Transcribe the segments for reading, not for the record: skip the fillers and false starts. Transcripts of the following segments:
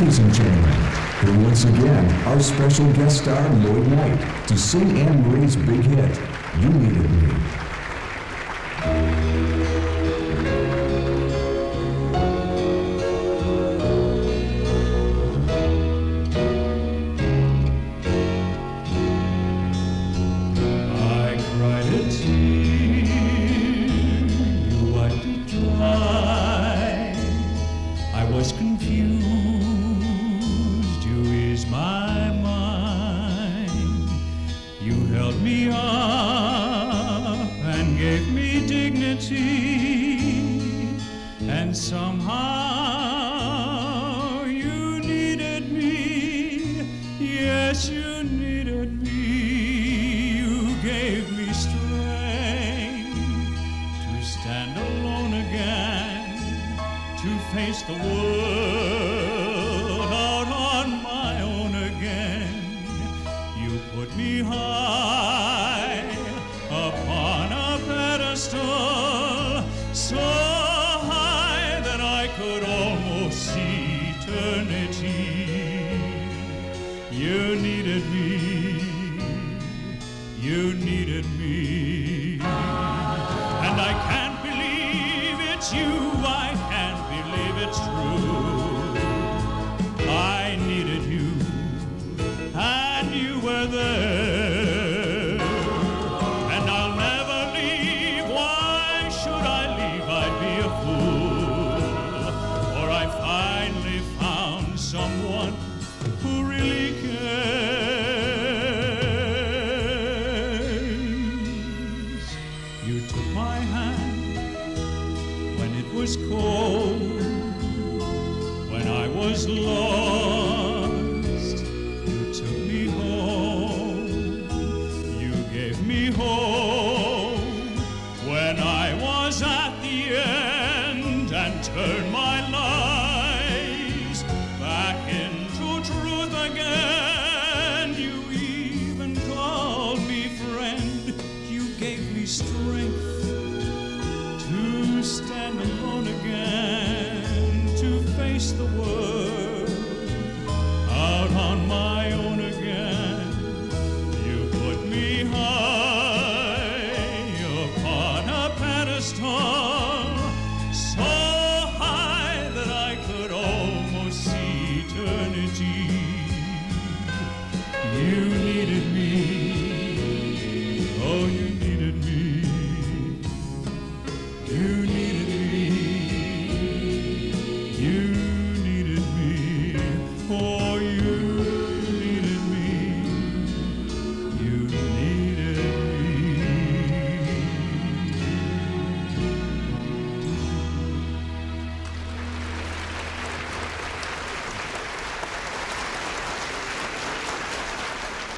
Ladies and gentlemen, here once again, our special guest star, Lloyd Knight, to sing Anne Marie's big hit, You Needed Me.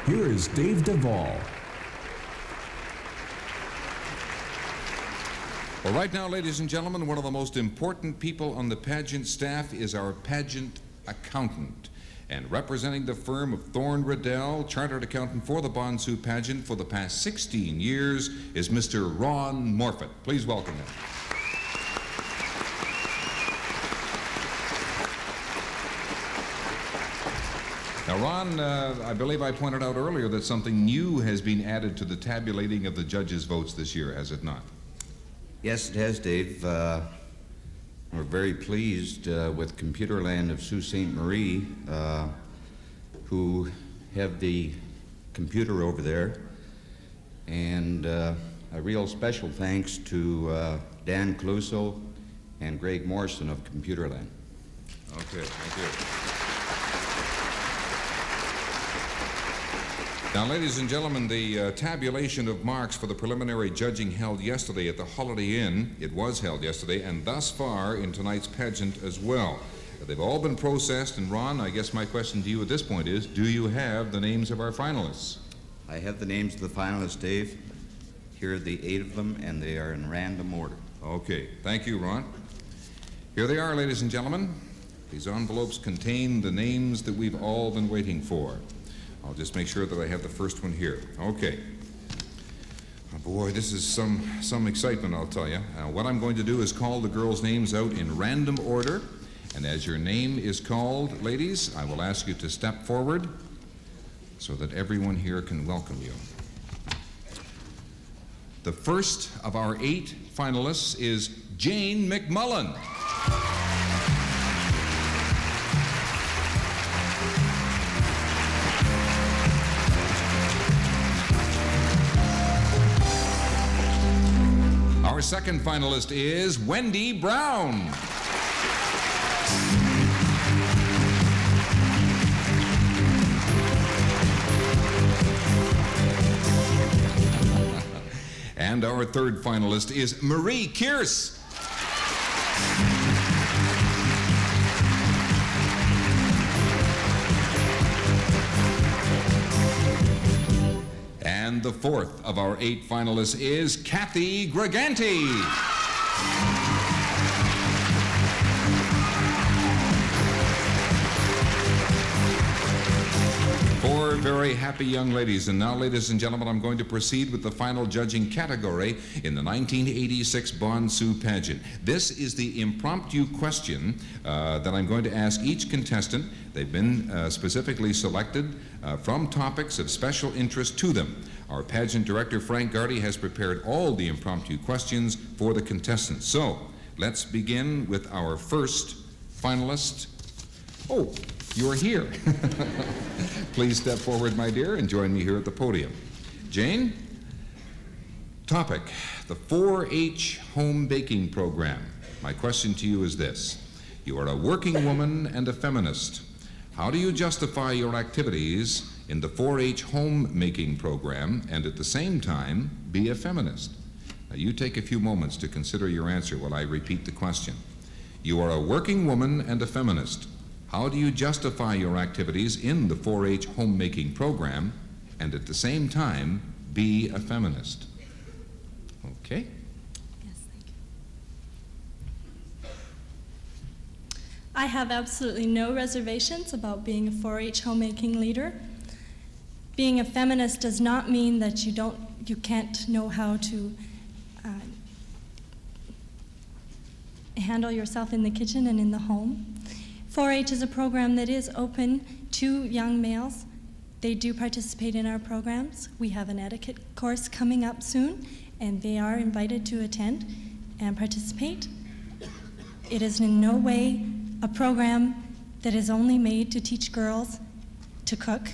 Here is Dave Duvall. Well, right now, ladies and gentlemen, one of the most important people on the pageant staff is our pageant accountant. And representing the firm of Thorne Riddell, chartered accountant for the Bonsu pageant for the past 16 years, is Mr. Ron Morfitt. Please welcome him. Now, Ron, I believe I pointed out earlier that something new has been added to the tabulating of the judges' votes this year, has it not? Yes, it has, Dave. We're very pleased with Computerland of Sault Ste. Marie, who have the computer over there. And a real special thanks to Dan Cluso and Greg Morrison of Computerland. Okay, thank you. Now, ladies and gentlemen, the tabulation of marks for the preliminary judging held yesterday at the Holiday Inn, it was held yesterday, and thus far in tonight's pageant as well. They've all been processed, and Ron, I guess my question to you at this point is, do you have the names of our finalists? I have the names of the finalists, Dave. Here are the 8 of them, and they are in random order. Okay, thank you, Ron. Here they are, ladies and gentlemen. These envelopes contain the names that we've all been waiting for. I'll just make sure that I have the first one here. Okay. Oh boy, this is some excitement, I'll tell you. What I'm going to do is call the girls' names out in random order, And as your name is called, ladies, I will ask you to step forward so that everyone here can welcome you. The first of our 8 finalists is Jane Mcmullen. Our second finalist is Wendy Brown. And our third finalist is Marie Kearse. And the fourth of our 8 finalists is Kathy Greganti. Four very happy young ladies. And now, ladies and gentlemen, I'm going to proceed with the final judging category in the 1986 Bonsu pageant. This is the impromptu question that I'm going to ask each contestant. They've been specifically selected from topics of special interest to them. Our pageant director, Frank Gardy, has prepared all the impromptu questions for the contestants. So, let's begin with our first finalist. Oh, you're here. Please step forward, my dear, and join me here at the podium. Jane, topic, the 4-H home baking program. My question to you is this. You are a working woman and a feminist. How do you justify your activities in the 4-H homemaking program and at the same time be a feminist? Now, you take a few moments to consider your answer while I repeat the question. You are a working woman and a feminist. How do you justify your activities in the 4-H homemaking program and at the same time be a feminist? Okay. Yes, thank you. I have absolutely no reservations about being a 4-H homemaking leader. Being a feminist does not mean that you can't know how to handle yourself in the kitchen and in the home. 4-H is a program that is open to young males. They do participate in our programs. We have an etiquette course coming up soon, and they are invited to attend and participate. It is in no way a program that is only made to teach girls to cook,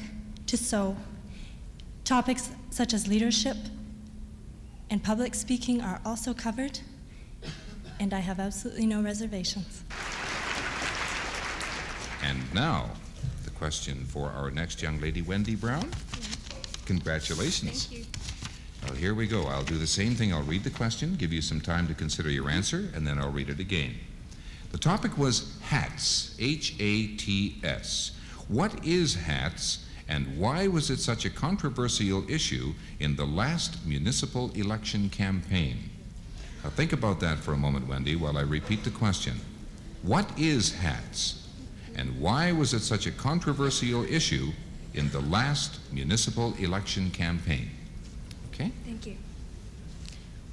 to sew. Topics such as leadership and public speaking are also covered, and I have absolutely no reservations. And now, the question for our next young lady, Wendy Brown. Congratulations. Thank you. Well, here we go. I'll do the same thing. I'll read the question, give you some time to consider your answer, and then I'll read it again. The topic was hats, H-A-T-S. What is hats, and why was it such a controversial issue in the last municipal election campaign? Now think about that for a moment, Wendy, while I repeat the question. What is hats? And why was it such a controversial issue in the last municipal election campaign? Okay? Thank you.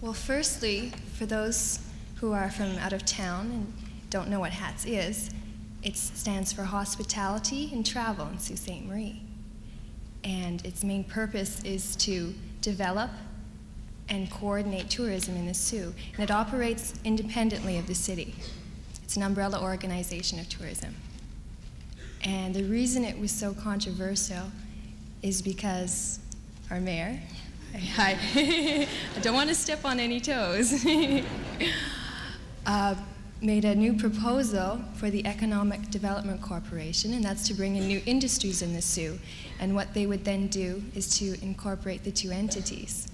Well, firstly, for those who are from out of town and don't know what HATS is, it stands for Hospitality and Travel in Sault Ste. Marie. And its main purpose is to develop and coordinate tourism in the Soo. And it operates independently of the city. It's an umbrella organization of tourism. And the reason it was so controversial is because our mayor, I don't want to step on any toes, made a new proposal for the Economic Development Corporation, and that's to bring in new industries in the Soo. And what they would then do is to incorporate the two entities.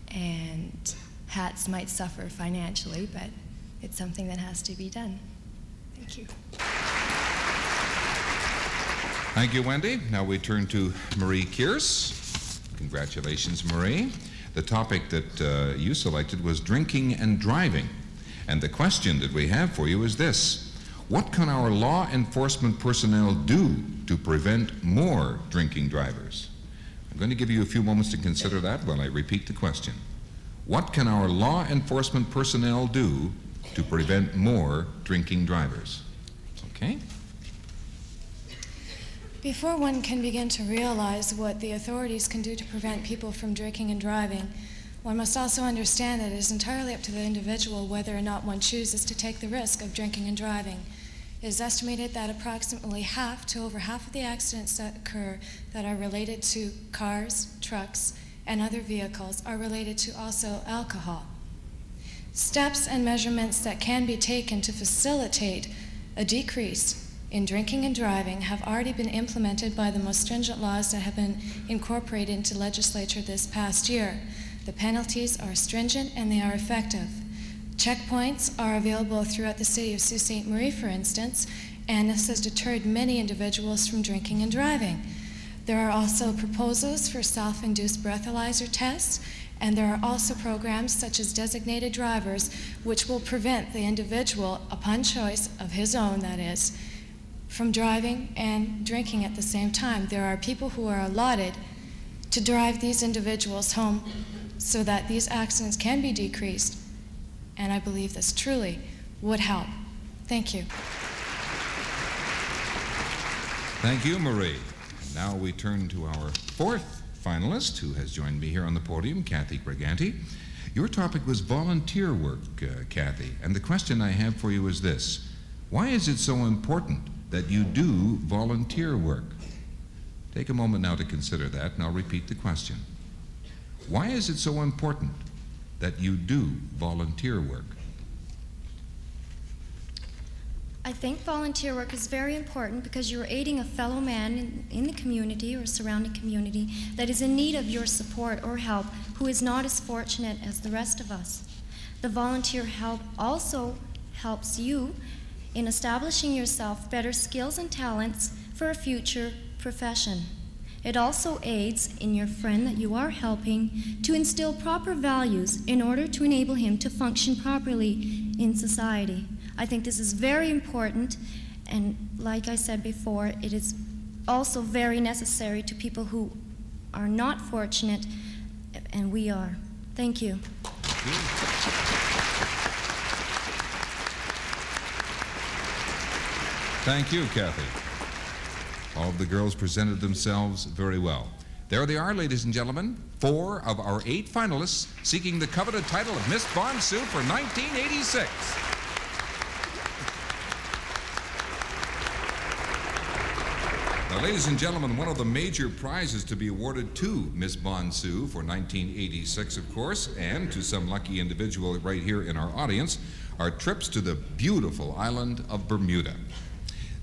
And HATS might suffer financially, but it's something that has to be done. Thank you. Thank you, Wendy. Now we turn to Marie Kearse. Congratulations, Marie. The topic that you selected was drinking and driving. And the question that we have for you is this. What can our law enforcement personnel do to prevent more drinking drivers? I'm going to give you a few moments to consider that while I repeat the question. What can our law enforcement personnel do to prevent more drinking drivers? Okay. Before one can begin to realize what the authorities can do to prevent people from drinking and driving, one must also understand that it is entirely up to the individual whether or not one chooses to take the risk of drinking and driving. It is estimated that approximately half to over half of the accidents that occur that are related to cars, trucks, and other vehicles are related to also alcohol. Steps and measurements that can be taken to facilitate a decrease in drinking and driving have already been implemented by the most stringent laws that have been incorporated into legislature this past year. The penalties are stringent and they are effective. Checkpoints are available throughout the city of Sault Ste. Marie, for instance, and this has deterred many individuals from drinking and driving. There are also proposals for self-induced breathalyzer tests, and there are also programs such as designated drivers, which will prevent the individual, upon choice of his own that is, from driving and drinking at the same time. There are people who are allotted to drive these individuals home so that these accidents can be decreased, and I believe this truly would help. Thank you. Thank you, Marie. And now we turn to our fourth finalist, who has joined me here on the podium, Kathy Briganti. Your topic was volunteer work, Kathy, and the question I have for you is this: why is it so important that you do volunteer work? Take a moment now to consider that, and I'll repeat the question. Why is it so important that you do volunteer work? I think volunteer work is very important because you're aiding a fellow man in the community or surrounding community that is in need of your support or help, who is not as fortunate as the rest of us. The volunteer help also helps you in establishing yourself better skills and talents for a future profession. It also aids in your friend that you are helping to instill proper values in order to enable him to function properly in society. I think this is very important, and like I said before, it is also very necessary to people who are not fortunate, and we are. Thank you. Thank you, Kathy. All of the girls presented themselves very well. There they are, ladies and gentlemen, 4 of our 8 finalists seeking the coveted title of Miss Bonsu for 1986. Now, ladies and gentlemen, one of the major prizes to be awarded to Miss Bonsu for 1986, of course, and to some lucky individual right here in our audience, are trips to the beautiful island of Bermuda.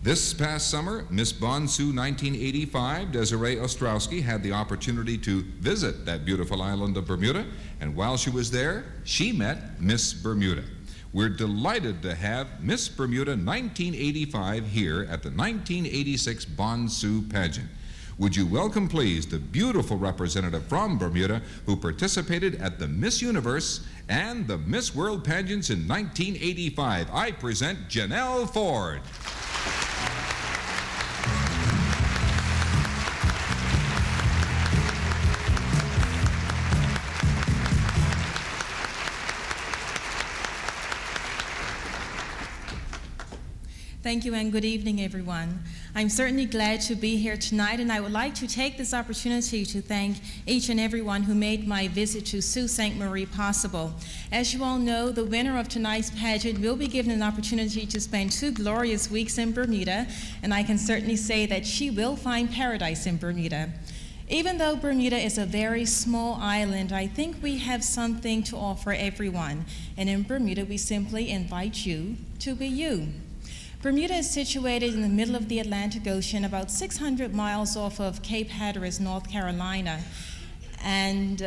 This past summer, Miss Bonsu 1985, Desiree Ostrowski, had the opportunity to visit that beautiful island of Bermuda, and while she was there, she met Miss Bermuda. We're delighted to have Miss Bermuda 1985 here at the 1986 Bonsu pageant. Would you welcome, please, the beautiful representative from Bermuda who participated at the Miss Universe and the Miss World pageants in 1985. I present Janelle Ford. Thank you and good evening, everyone. I'm certainly glad to be here tonight, and I would like to take this opportunity to thank each and everyone who made my visit to Sault Ste. Marie possible. As you all know, the winner of tonight's pageant will be given an opportunity to spend 2 glorious weeks in Bermuda, and I can certainly say that she will find paradise in Bermuda. Even though Bermuda is a very small island, I think we have something to offer everyone, and in Bermuda we simply invite you to be you. Bermuda is situated in the middle of the Atlantic Ocean, about 600 miles off of Cape Hatteras, North Carolina. And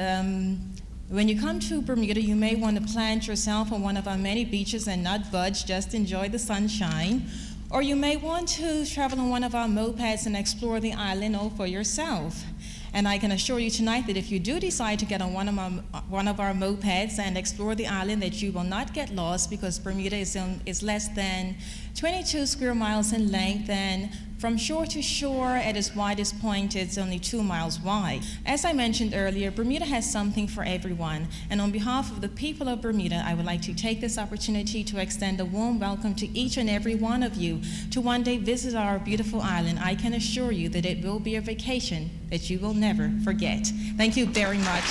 when you come to Bermuda, you may want to plant yourself on one of our many beaches and not budge, just enjoy the sunshine. Or you may want to travel on one of our mopeds and explore the island all for yourself. And I can assure you tonight that if you do decide to get on one of our mopeds and explore the island, that you will not get lost, because Bermuda is less than 22 square miles in length and From shore to shore, at its widest point, it's only 2 miles wide. As I mentioned earlier, Bermuda has something for everyone, and on behalf of the people of Bermuda, I would like to take this opportunity to extend a warm welcome to each and every one of you to one day visit our beautiful island. I can assure you that it will be a vacation that you will never forget. Thank you very much.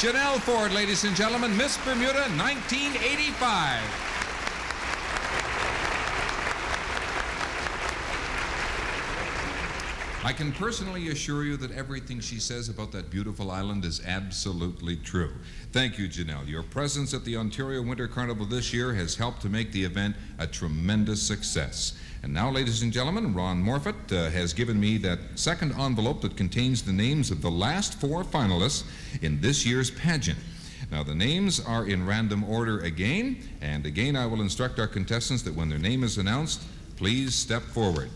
Janelle Ford, ladies and gentlemen, Miss Bermuda 1985. I can personally assure you that everything she says about that beautiful island is absolutely true. Thank you, Janelle. Your presence at the Ontario Winter Carnival this year has helped to make the event a tremendous success. And now, ladies and gentlemen, Ron Morfitt has given me that second envelope that contains the names of the last 4 finalists in this year's pageant. Now, the names are in random order again, and again I will instruct our contestants that when their name is announced, please step forward.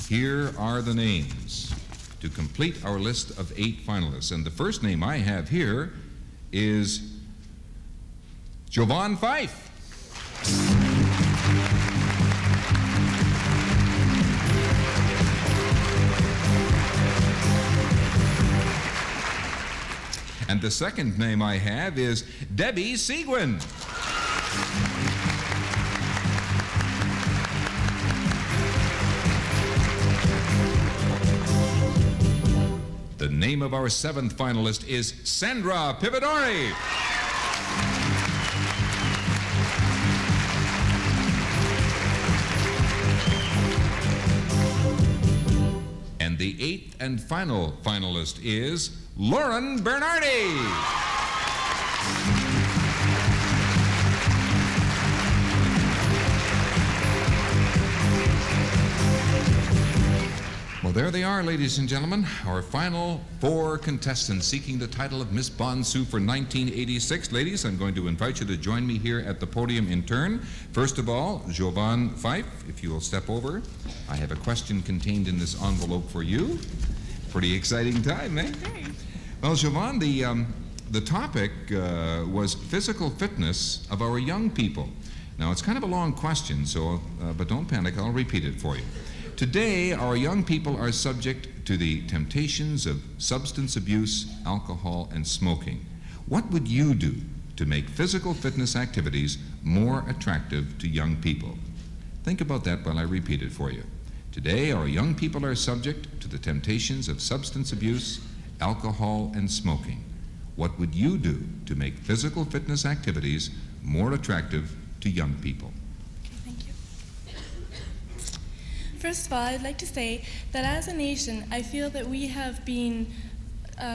Here are the names to complete our list of 8 finalists. And the first name I have here is Jovan Fife. And the second name I have is Debbie Siguen. The name of our 7th finalist is Sandra Pividori. And the 8th and final finalist is Lauren Bernardi. Well, there they are, ladies and gentlemen, our final 4 contestants seeking the title of Miss Bonsu for 1986. Ladies, I'm going to invite you to join me here at the podium in turn. First of all, Jovan Fife, if you will step over. I have a question contained in this envelope for you. Pretty exciting time, eh? Well, Jovan, the topic was physical fitness of our young people. Now, it's kind of a long question, so but don't panic, I'll repeat it for you. Today, our young people are subject to the temptations of substance abuse, alcohol, and smoking. What would you do to make physical fitness activities more attractive to young people? Think about that while I repeat it for you. Today, our young people are subject to the temptations of substance abuse, alcohol, and smoking. What would you do to make physical fitness activities more attractive to young people? First of all, I'd like to say that as a nation, I feel that we have been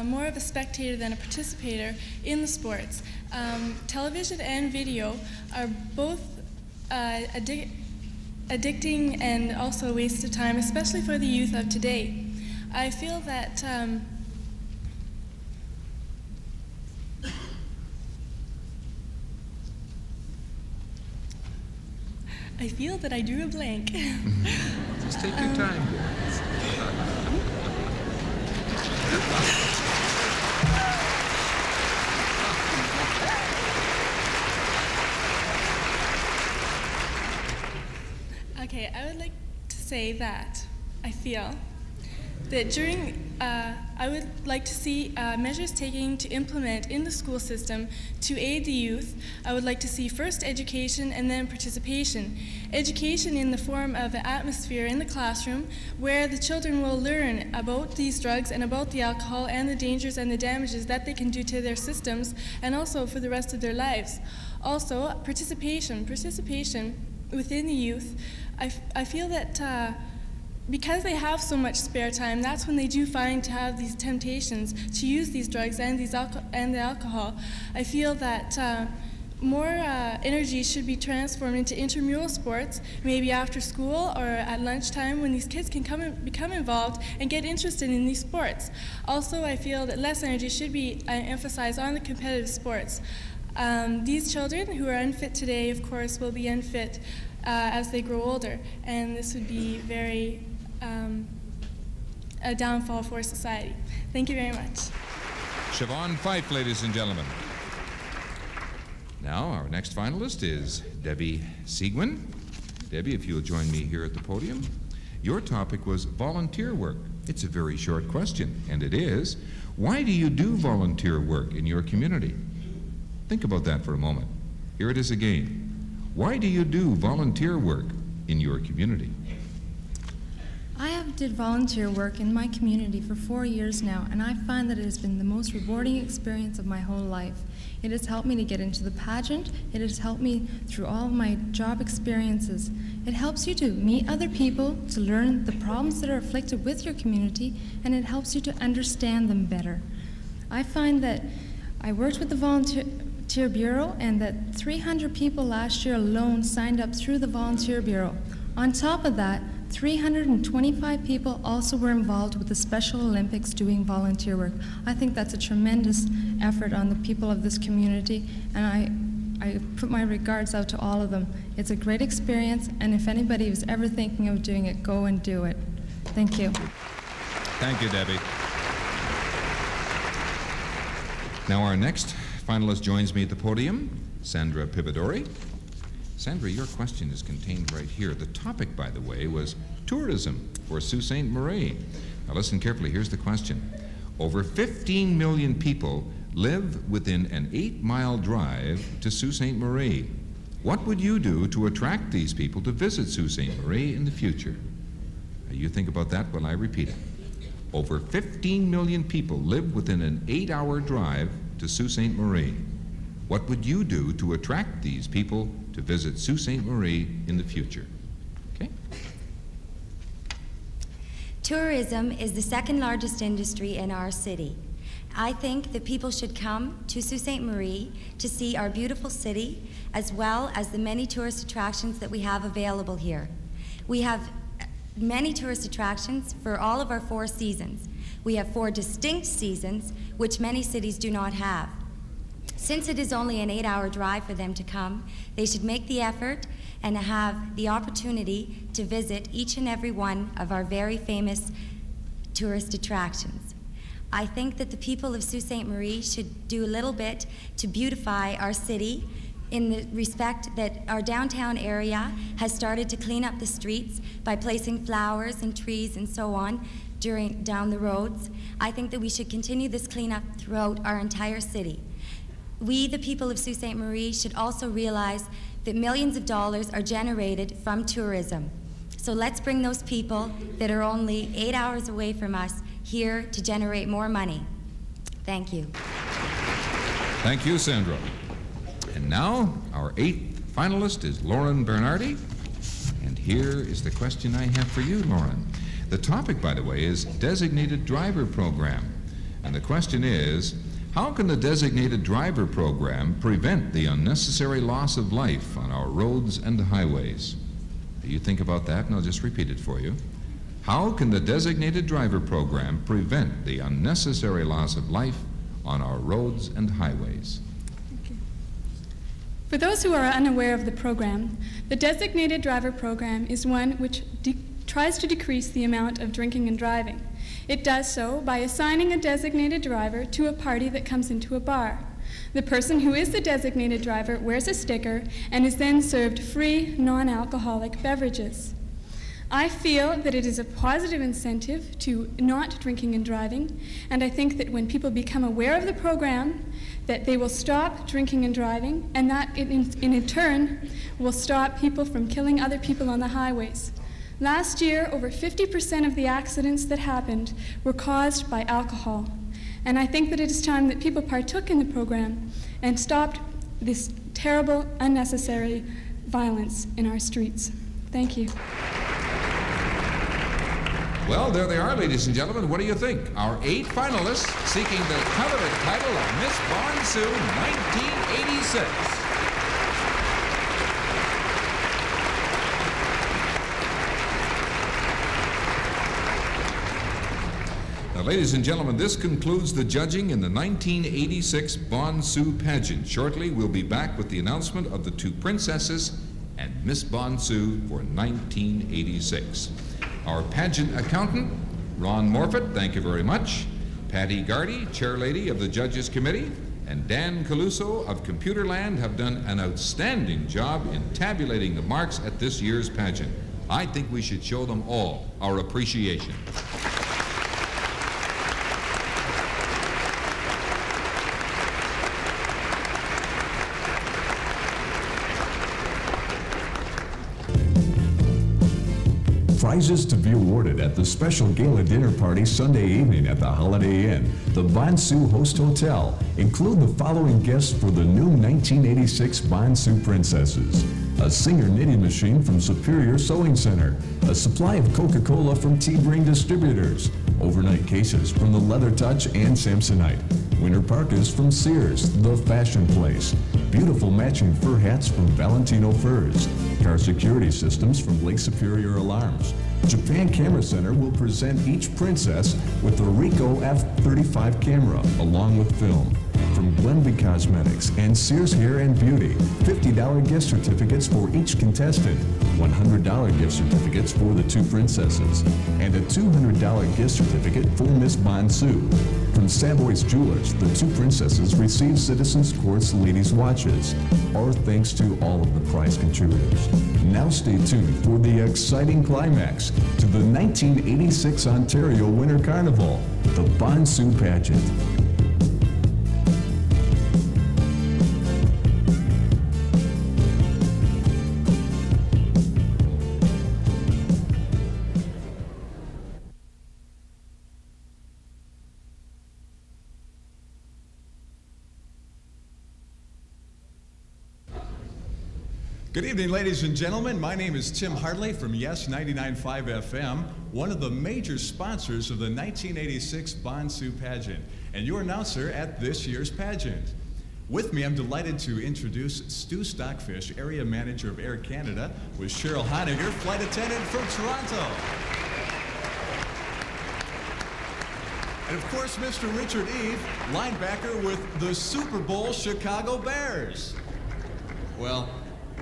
more of a spectator than a participator in the sports. Television and video are both addicting and also a waste of time, especially for the youth of today. I feel that I drew a blank. Just take your time. Okay, I would like to say that I feel that I would like to see measures taken to implement in the school system to aid the youth. I would like to see first education and then participation. Education in the form of an atmosphere in the classroom where the children will learn about these drugs and about the alcohol and the dangers and the damages that they can do to their systems and also for the rest of their lives. Also, participation within the youth. I feel that because they have so much spare time, that's when they do find to have these temptations to use these drugs and the alcohol. I feel that more energy should be transformed into intramural sports, maybe after school or at lunchtime when these kids can become involved and get interested in these sports. Also, I feel that less energy should be emphasized on the competitive sports. These children who are unfit today, of course, will be unfit as they grow older, and this would be very a downfall for society. Thank you very much. Siobhan Fife, ladies and gentlemen. Now, our next finalist is Debbie Siguen. Debbie, if you'll join me here at the podium. Your topic was volunteer work. It's a very short question, and it is, why do you do volunteer work in your community? Think about that for a moment. Here it is again. Why do you do volunteer work in your community? I have did volunteer work in my community for 4 years now, and I find that it has been the most rewarding experience of my whole life. It has helped me to get into the pageant. It has helped me through all of my job experiences. It helps you to meet other people, to learn the problems that are afflicted with your community, and it helps you to understand them better. I find that I worked with the Volunteer Bureau, and that 300 people last year alone signed up through the Volunteer Bureau. On top of that, 325 people also were involved with the Special Olympics doing volunteer work. I think that's a tremendous effort on the people of this community, and I put my regards out to all of them. It's a great experience, and if anybody is ever thinking of doing it, go and do it. Thank you. Thank you, Debbie. Now our next finalist joins me at the podium, Sandra Pibadori. Sandra, your question is contained right here. The topic, by the way, was tourism for Sault Ste. Marie. Now listen carefully, here's the question. Over 15 million people live within an 8-mile drive to Sault Ste. Marie. What would you do to attract these people to visit Sault Ste. Marie in the future? Now you think about that while I repeat it. Over 15 million people live within an 8-hour drive to Sault Ste. Marie. What would you do to attract these people to visit Sault Ste. Marie in the future? Okay. Tourism is the second largest industry in our city. I think that people should come to Sault Ste. Marie to see our beautiful city, as well as the many tourist attractions that we have available here. We have many tourist attractions for all of our 4 seasons. We have 4 distinct seasons, which many cities do not have. Since it is only an 8-hour drive for them to come, they should make the effort and have the opportunity to visit each and every one of our very famous tourist attractions. I think that the people of Sault Ste. Marie should do a little bit to beautify our city in the respect that our downtown area has started to clean up the streets by placing flowers and trees and so on down the roads. I think that we should continue this cleanup throughout our entire city. We, the people of Sault Ste. Marie, should also realize that millions of dollars are generated from tourism. So let's bring those people that are only 8 hours away from us here to generate more money. Thank you. Thank you, Sandra. And now, our 8th finalist is Lauren Bernardi. And here is the question I have for you, Lauren. The topic, by the way, is Designated Driver Program. And the question is, how can the Designated Driver Program prevent the unnecessary loss of life on our roads and highways? You think about that, and I'll just repeat it for you. How can the Designated Driver Program prevent the unnecessary loss of life on our roads and highways? Okay. For those who are unaware of the program, the Designated Driver Program is one which tries to decrease the amount of drinking and driving. It does so by assigning a designated driver to a party that comes into a bar. The person who is the designated driver wears a sticker and is then served free, non-alcoholic beverages. I feel that it is a positive incentive to not drinking and driving, and I think that when people become aware of the program, that they will stop drinking and driving, and that in turn will stop people from killing other people on the highways. Last year, over 50% of the accidents that happened were caused by alcohol. And I think that it is time that people partook in the program and stopped this terrible, unnecessary violence in our streets. Thank you. Well, there they are, ladies and gentlemen. What do you think? Our 8 finalists seeking the coveted title of Miss Bonsu 1986. Now, ladies and gentlemen, this concludes the judging in the 1986 Bonsu pageant. Shortly, we'll be back with the announcement of the 2 princesses and Miss Bonsu for 1986. Our pageant accountant, Ron Morfitt, thank you very much. Patty Gardy, chairlady of the Judges Committee, and Dan Caluso of Computerland have done an outstanding job in tabulating the marks at this year's pageant. I think we should show them all our appreciation. Prizes to be awarded at the special gala dinner party Sunday evening at the Holiday Inn, the Bonsu Host Hotel, include the following guests for the new 1986 Bonsu Princesses: a Singer knitting machine from Superior Sewing Center, a supply of Coca-Cola from T-Brain Distributors, overnight cases from the Leather Touch and Samsonite, winter parkas from Sears, the fashion place, beautiful matching fur hats from Valentino Furs, car security systems from Lake Superior Alarms. Japan Camera Center will present each princess with a Ricoh F35 camera along with film. From Glenby Cosmetics and Sears Hair and Beauty, $50 gift certificates for each contestant, $100 gift certificates for the two princesses, and a $200 gift certificate for Miss Bonsu. From Savoy's Jewelers, the two princesses receive Citizens Quartz ladies' watches. Our thanks to all of the prize contributors. Now stay tuned for the exciting climax to the 1986 Ontario Winter Carnival, the Bonsu Pageant. Good evening, ladies and gentlemen. My name is Tim Hartley from Yes 99.5 FM, one of the major sponsors of the 1986 Bonsu Pageant, and your announcer at this year's pageant. With me, I'm delighted to introduce Stu Stockfish, Area Manager of Air Canada, with Cheryl Honegger, Flight Attendant from Toronto. And of course, Mr. Richard Eve, linebacker with the Super Bowl Chicago Bears. Well,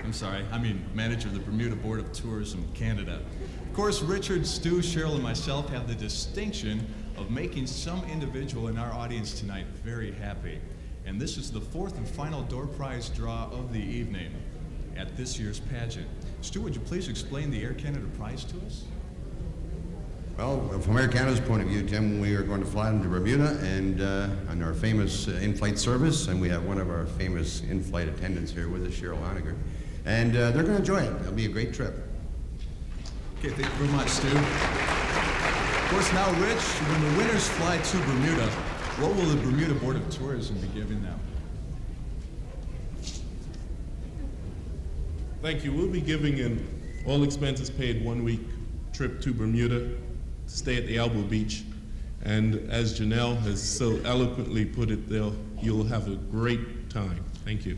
I'm sorry, I mean manager of the Bermuda Board of Tourism Canada. Of course, Richard, Stu, Cheryl, and myself have the distinction of making some individual in our audience tonight very happy. And this is the fourth and final door prize draw of the evening at this year's pageant. Stu, would you please explain the Air Canada prize to us? Well, from Air Canada's point of view, Tim, we are going to fly into Bermuda and on our famous in-flight service, and we have one of our famous in-flight attendants here with us, Cheryl Honegger. And they're going to enjoy it. It'll be a great trip. Okay, thank you very much, Stu. Of course, now, Rich, when the winners fly to Bermuda, what will the Bermuda Board of Tourism be giving them? Thank you. We'll be giving an all expenses paid 1-week trip to Bermuda to stay at the Elbow Beach. And as Janelle has so eloquently put it, you'll have a great time. Thank you.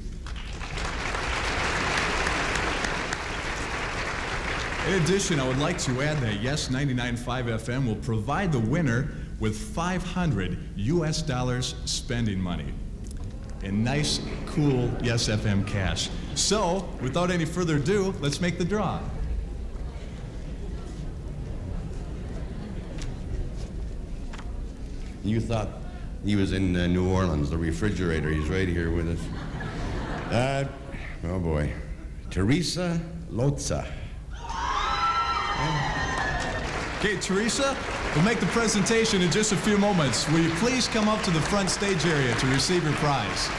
In addition, I would like to add that Yes 99.5 FM will provide the winner with $500 US spending money in nice, cool Yes FM cash. So, without any further ado, let's make the draw. You thought he was in New Orleans, the refrigerator. He's right here with us. Oh boy, Teresa Lotza. Okay, Teresa, we'll make the presentation in just a few moments. Will you please come up to the front stage area to receive your prize?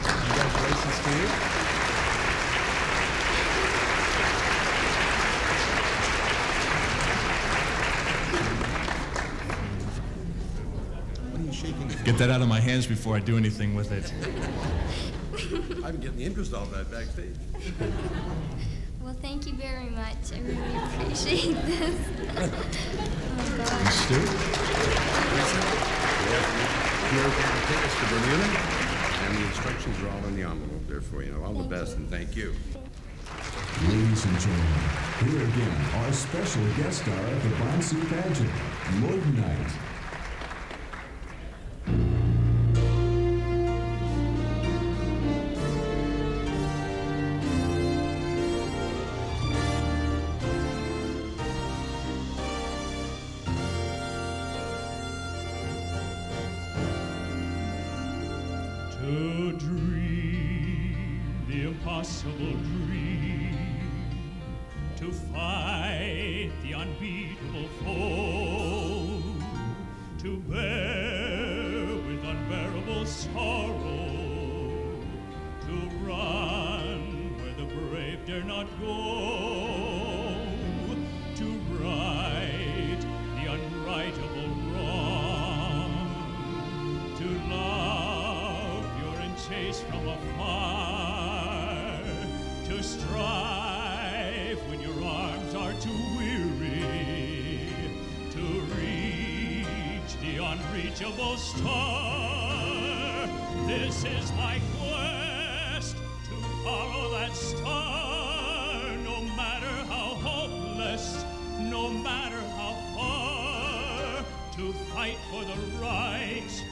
Congratulations to you. What are you shaking? Get that out of my hands before I do anything with it. I'm getting the interest off that backstage. Well, thank you very much. I really appreciate this. Oh, God. Stu? You're going to take us to Bermuda, and the instructions are all in the envelope there for you. All the best, and thank you. Ladies and gentlemen, here again, our special guest star at the Bonsu Pageant, Lloyd Knight. To dream, the impossible dream, to fight the unbeatable foe, to bear with unbearable sorrow, to run where the brave dare not go, to right the unrightable wrong, to love pure and chaste from afar, to strive when your arms are too weary, to reach the unreachable star. This is my quest, to follow that star, no matter how hopeless, no matter how far, to fight for the right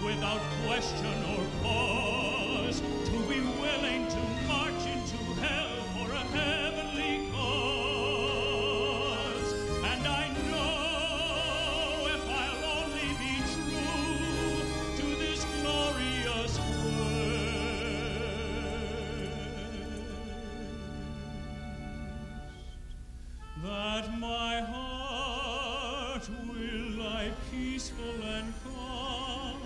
without question or pause, to be willing to march into hell for a heavenly cause. And I know if I'll only be true to this glorious quest, that my heart will lie peaceful and calm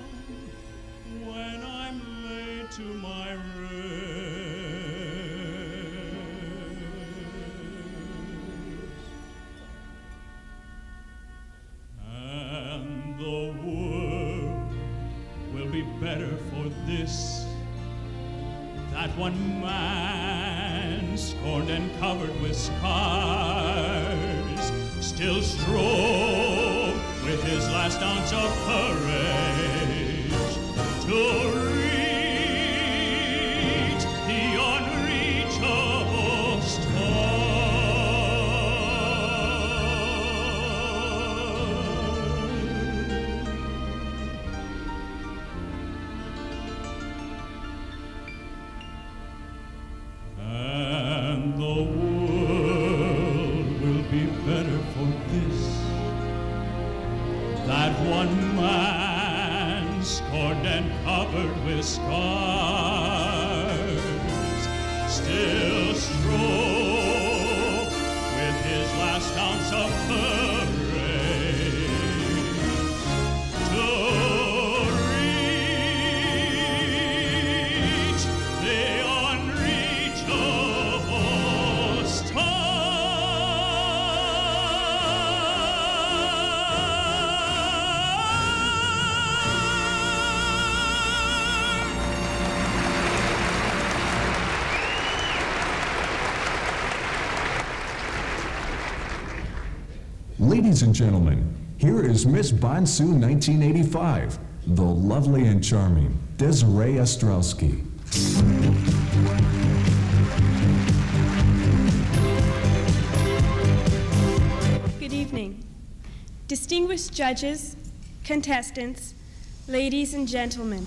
when I'm laid to my rest, and the world will be better for this, that one man scorned and covered with scars still strove with his last ounce of courage to reach the unreachable star. And the world will be better for this, that one man scorned and covered with scars still strove with his last ounce of courage to reach the unreachable star. Ladies and gentlemen, here is Miss Bonsu 1985, the lovely and charming Desiree Ostrowski. Good evening. Distinguished judges, contestants, ladies and gentlemen.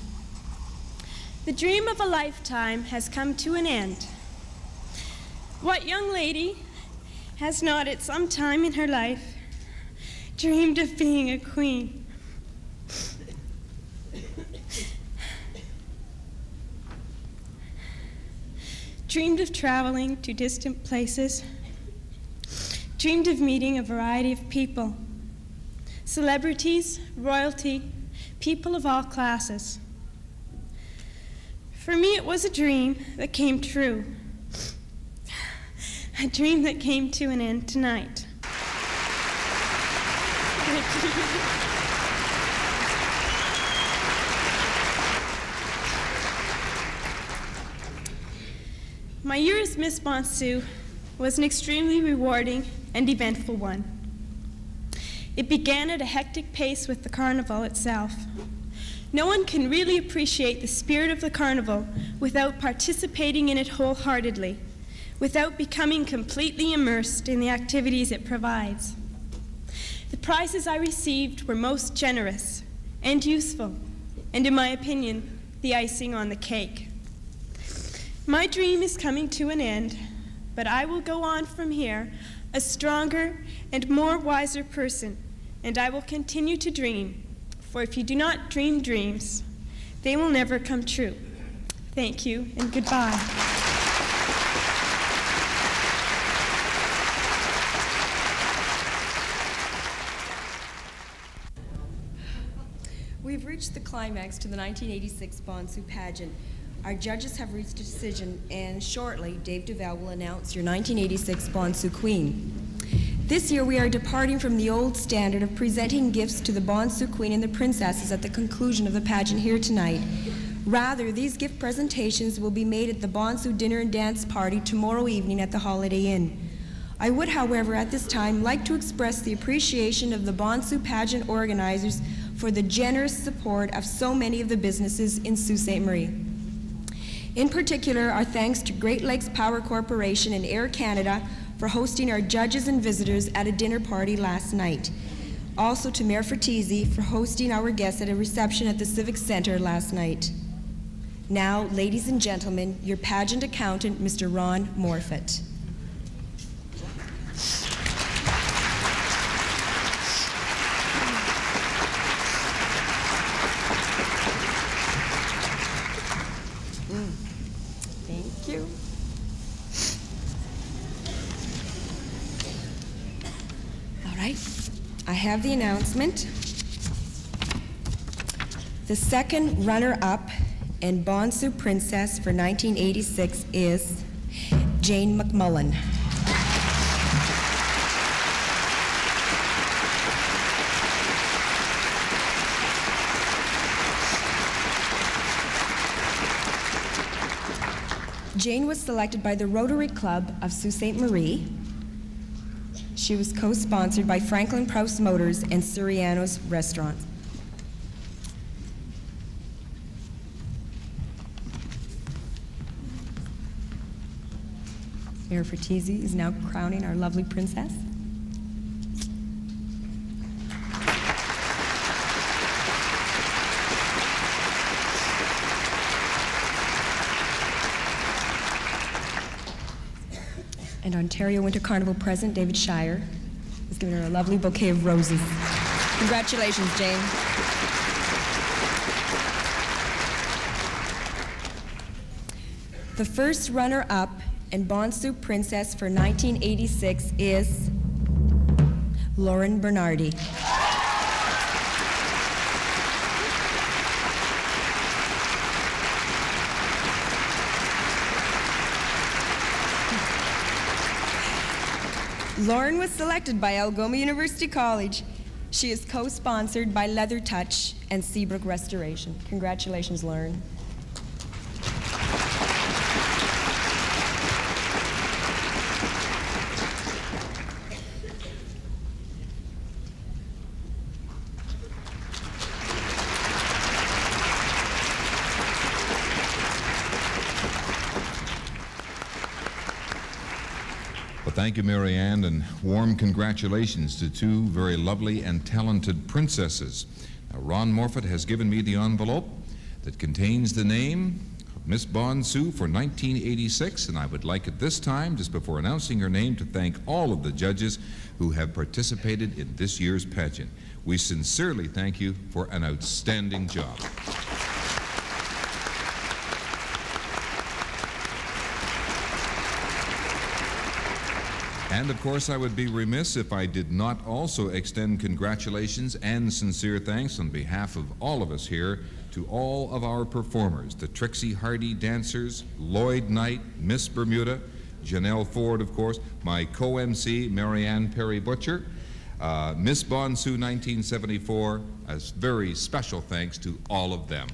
The dream of a lifetime has come to an end. What young lady has not at some time in her life dreamed of being a queen? Dreamed of traveling to distant places, dreamed of meeting a variety of people, celebrities, royalty, people of all classes. For me, it was a dream that came true, a dream that came to an end tonight. My year as Miss Bonsu was an extremely rewarding and eventful one. It began at a hectic pace with the carnival itself. No one can really appreciate the spirit of the carnival without participating in it wholeheartedly, without becoming completely immersed in the activities it provides. The prizes I received were most generous and useful, and in my opinion, the icing on the cake. My dream is coming to an end, but I will go on from here a stronger and more wiser person, and I will continue to dream, for if you do not dream dreams, they will never come true. Thank you, and goodbye. We've reached the climax to the 1986 Bonsu pageant. Our judges have reached a decision, and shortly, Dave DeVal will announce your 1986 Bonsu Queen. This year, we are departing from the old standard of presenting gifts to the Bonsu Queen and the princesses at the conclusion of the pageant here tonight. Rather, these gift presentations will be made at the Bonsu dinner and dance party tomorrow evening at the Holiday Inn. I would, however, at this time, like to express the appreciation of the Bonsu pageant organizers for the generous support of so many of the businesses in Sault Ste. Marie. In particular, our thanks to Great Lakes Power Corporation and Air Canada for hosting our judges and visitors at a dinner party last night. Also to Mayor Fertizzi for hosting our guests at a reception at the Civic Center last night. Now, ladies and gentlemen, your pageant accountant, Mr. Ron Morfitt. Thank you. All right, I have the announcement. The second runner-up and Bonsu Princess for 1986 is Jane Mcmullen. Jane was selected by the Rotary Club of Sault Ste. Marie. She was co-sponsored by Franklin Proust Motors and Suriano's Restaurants. Mayor Fertizzi is now crowning our lovely princess. And Ontario Winter Carnival President David Shire has given her a lovely bouquet of roses. Congratulations, Jane. The first runner-up and Bonsu Princess for 1986 is Lauren Bernardi. Lauren was selected by Algoma University College. She is co-sponsored by Leather Touch and Seabrook Restoration. Congratulations, Lauren. Thank you, Mary Ann, and warm congratulations to two very lovely and talented princesses. Now, Ron Morfitt has given me the envelope that contains the name of Miss Bonsu for 1986, and I would like at this time, just before announcing her name, to thank all of the judges who have participated in this year's pageant. We sincerely thank you for an outstanding job. And of course, I would be remiss if I did not also extend congratulations and sincere thanks on behalf of all of us here to all of our performers, the Trixie Hardy dancers, Lloyd Knight, Miss Bermuda, Janelle Ford, of course, my co-MC, Marianne Perry Butcher, Miss Bonsu 1974, a very special thanks to all of them.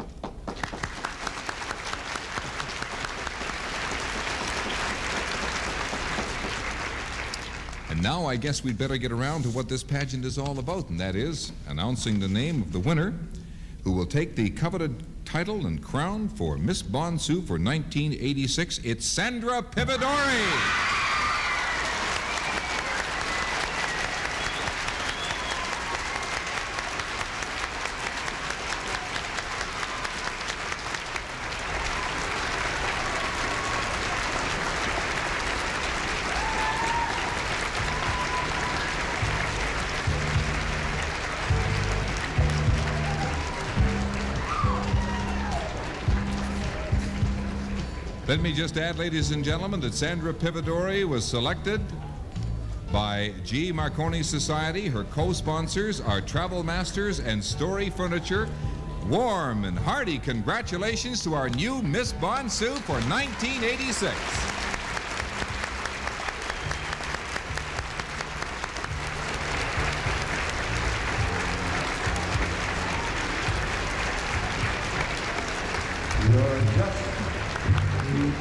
And now I guess we'd better get around to what this pageant is all about, and that is announcing the name of the winner who will take the coveted title and crown for Miss Bonsu for 1986. It's Sandra Pividori. Let me just add, ladies and gentlemen, that Sandra Pividori was selected by G. Marconi Society. Her co-sponsors are Travel Masters and Story Furniture. Warm and hearty congratulations to our new Miss Bonsu for 1986. You're just too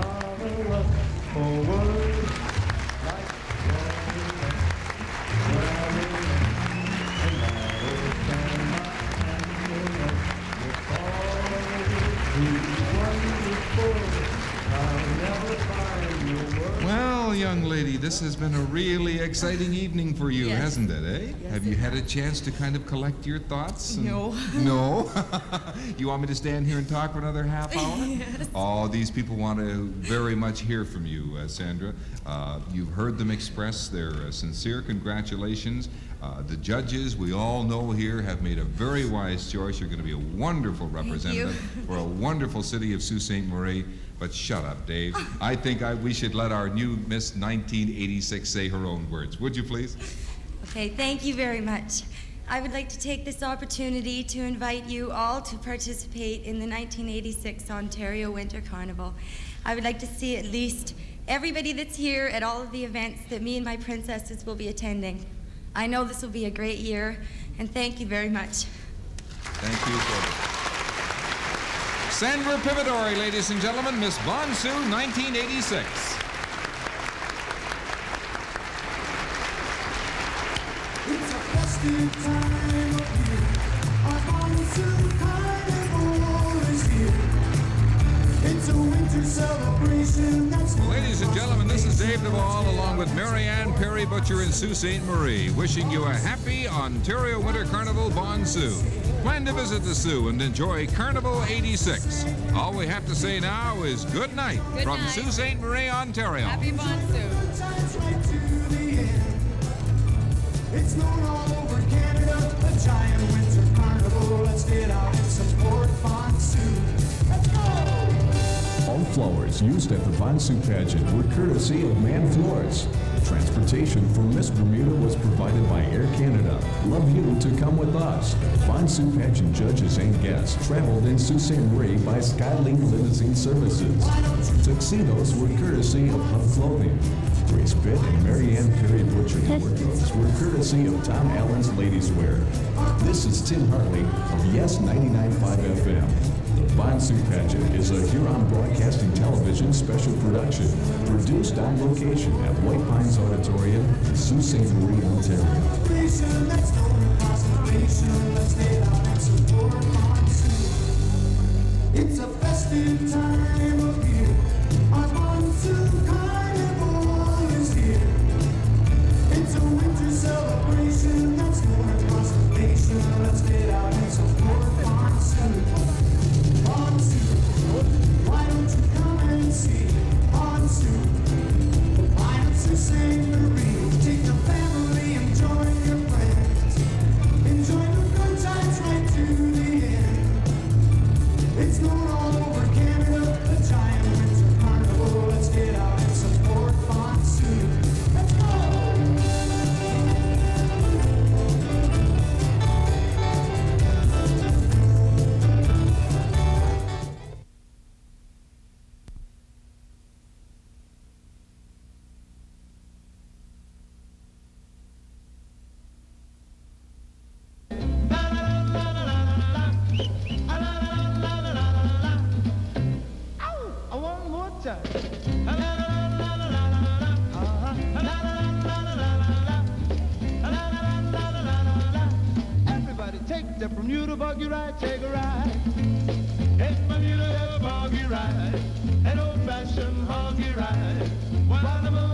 marvelous for words like Well, young lady, this has been a really exciting evening for you, Yes. hasn't it, eh? Yes, Have you it had a chance to kind of collect your thoughts? No. No? You want me to stand here and talk for another half hour? Yes. Oh, these people want to very much hear from you, Sandra. You've heard them express their sincere congratulations. The judges, we all know here, have made a very wise choice. You're going to be a wonderful representative for a wonderful city of Sault Ste. Marie. But shut up, Dave. I think we should let our new Miss 1986 say her own words. Would you please? Okay, thank you very much. I would like to take this opportunity to invite you all to participate in the 1986 Ontario Winter Carnival. I would like to see at least everybody that's here at all of the events that me and my princesses will be attending. I know this will be a great year, and thank you very much. Thank you for Sandra Pividori, ladies and gentlemen, Miss Bonsu, 1986. it's a festive time of year. Our Bonsu Carnival is here. It's a winter celebration that's Ladies and gentlemen, this is Dave Duvall along with Marianne Perry Butcher in Sault Ste. Marie, wishing you a happy Ontario Winter Carnival Bonsu. Plan to visit the Sioux and enjoy Carnival 86. All we have to say now is good night from Sault Ste. Marie, Ontario. Happy Bonsu. Right to the end. It's known all over Canada, a giant winter carnival. Let's get out and support Bonsu. Let's go! All flowers used at the Bonsu pageant were courtesy of Man Floors. Transportation for Miss Bermuda was provided by Air Canada. Love you to come with us. Bonsu pageant judges and guests traveled in Sault Ste. Marie by Skylink Limousine Services. Tuxedos were courtesy of Hub Clothing. Grace Pitt and Marianne Perry Butcher wardrobes were courtesy of Tom Allen's Ladies Wear. This is Tim Hartley of Yes 99.5 FM. The Bonsu pageant is a Huron Broadcasting Television special production produced on location at White Pines Auditorium in Sault Ste. Marie, Ontario. It's a festive time of year. Our Bonsu Carnival is here. It's a winter celebration that's going across the nation. Let's get out and support Bonsu. Bonsu, why don't you come and see Bonsu? The Lions who Ste. Marie. Take the family and join your friends. Enjoy the good times right to the end. It's known all over Canada, a giant winter carnival. Let's get out and support Bonsu. Let's go! One more time. Everybody take the Bermuda buggy ride, take a ride. In Bermuda, have a buggy ride, an old-fashioned buggy ride. While the moon